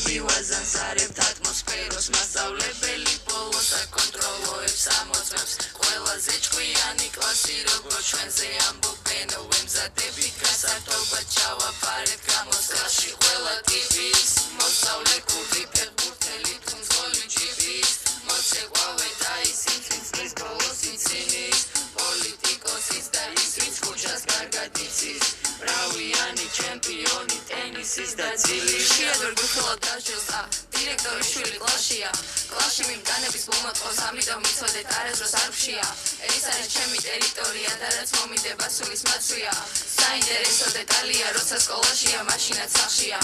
ბავშვები ვაზანზარებთ ატმოსფეროს მასწავლებელი ბოლოს აკონტროლოებს ამოწმებს ყველაზე ჭკვიანი კლასი როგორ ჩვენზე ამბობენ ვემზადებით გასართობად ჩავაფარეთ გამოსვლაში ყველა ტიპის მოსწავლე კურდი ფეხბურთელი თუმსგოლი ჯიბის მოცეკვავე და ისიც ვინც ბოლოს იცინის პოლიტიკოსის და ის ვინც ხუჩას კარგად იცის ბრავიანი ჩემპიონი ტენისის და ძილის შეადორ გუხელად დაჟილს დირექტორი შვილი კლასშია კლასში მიმტანების მომოწყოს ამიტომ მიცოდეთ არასდროს არ ვშია ეს არის ჩემი ტერიტორია და რაც მომიდება სულის მაცვია საინტერესო დეტალია როცა სკოლაშია მაშინაც სახშია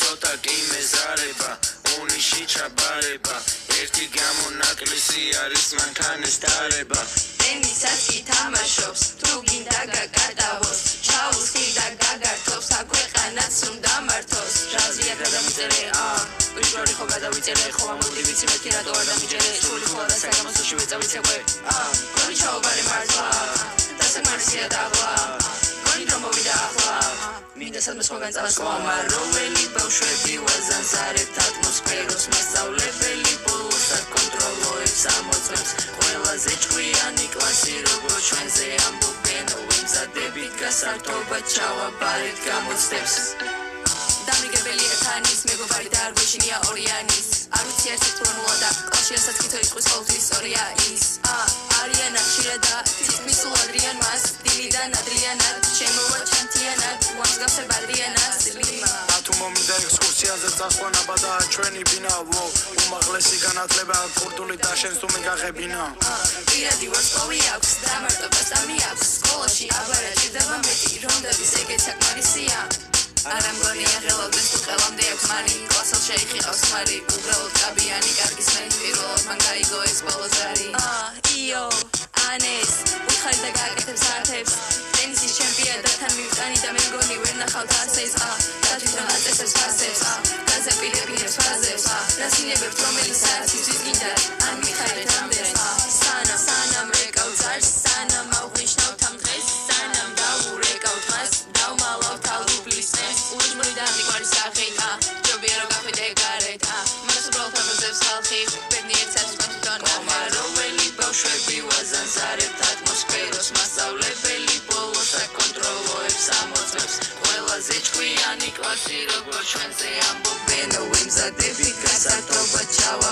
ცოტა კი მეზარება უნიში ჩაბარება ერთი გამონაკლისი არის მანქან ეს დარება ტენისაც ითამაშობს თუ გინდა გაკატავოს ჩაუს ხიდა გაგართობს აქვეყანაც უნდა მართოს ჟაზია გადამიწერე ვიშორი ხო გადავიწერე ხო ამოდი ვიცი მეთქი რატო არ დამიჯერე სული ხო და საგამოსოში ვეწავიცეყვე გონი ჩაუბარე მართლა და საკმარისია დაღლა გონი რომ მოვიდა ახლა მინდა სადმე სხვაგან წავასწავლო მაროველი ბავშვები ვაზანზარებთ ატმოსფეროს მასწავლებელი ბოლოს აკონტროლოებს ამოწმებს ყველაზე ჭკვიანი კლასი როგორ ჩვენზე ამბობენ ვემზადებით გასართობად ჩავაბარეთ გამოცდებს დამრიგებელია ქანის მეგობარი და არ გვეშინია ორიანის არ ვიცი ერთი ფორმულა და კლასში რასაც კითხო იყვის ყოველთვის სწორია ის არიან ხშირად და თითქმის სულ ადრიან მას დილიდან ადრიანად შემოვა ჩანთიანად უამსგავსებ ადრიანას ლიმა თუ მომიდა ექსკურსიაზე წასვლა ნაბადა ჩვენი ბინა უმაღლესი განათლება ქურდული და შენს თუ მეგაღებინა პირადი ვარსკვლავი აქვს და მარტო სამი აქვს სკოლაში აბარა ჭირდება მეტი რომდების ეგეც საკმარისია არ ამგონია ხელოვდეს თუ ყელამდე აქვს მარი კლასალ შეიხიყავს მარი უბრალოდ კაბიანი კარგი სმენი პირველად მან გაიგო ეს ბოლოზარი იო ანეს უთხარი და გააკეთებს საათებს ტენისის ჩემპიონი და თან მივტანი და მე მგონი ვერ ნახავთ ასეს და თვითონ აწესებს ფასებს გაზეპირებს ფაზებს რასინებებთ რომელი საათი ვის გინდა ან მიხარეთ ამდენს სანამ რეკავთ არს სანამ ავღნიშნავთ ამ დღეს სანამ დავურეკავთ მას დავმალავთ ალუბლის ნეს უჯმური და მიყვარის სახით ჯობია რომ გახვიდე გარეთ მას უბრალოდ აბაზებს ხალხი ბედნიერს არის თვითონ მაროველი ბავშვები ვაზანზარებთ ატმოსფეროს მასწავლებელი ბოლოს აკონტროლოებს ამოწმებს ყველაზე ჭკვიანი კლასი როგორ ჩვენზე ამბობენ ვემზადებით გასართობად ჩავა